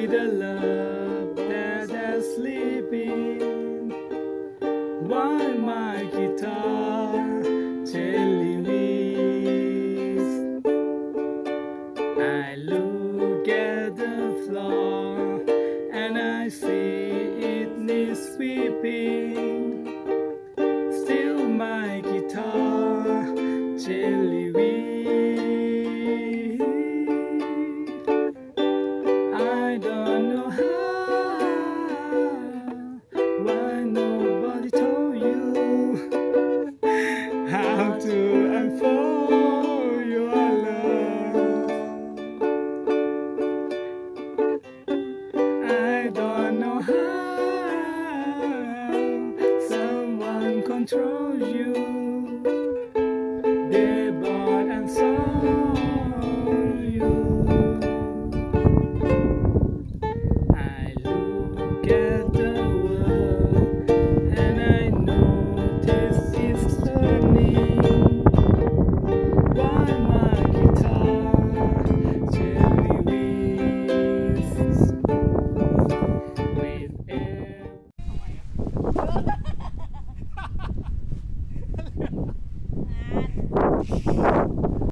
with a love that is sleeping. While my guitar gently weeps, I look at the floor and I see it needs sweeping. Still my guitar gently weeps. I don't know how, why nobody told you how to unfold your love. I don't know how someone controls you. They bought and sold you. I look at the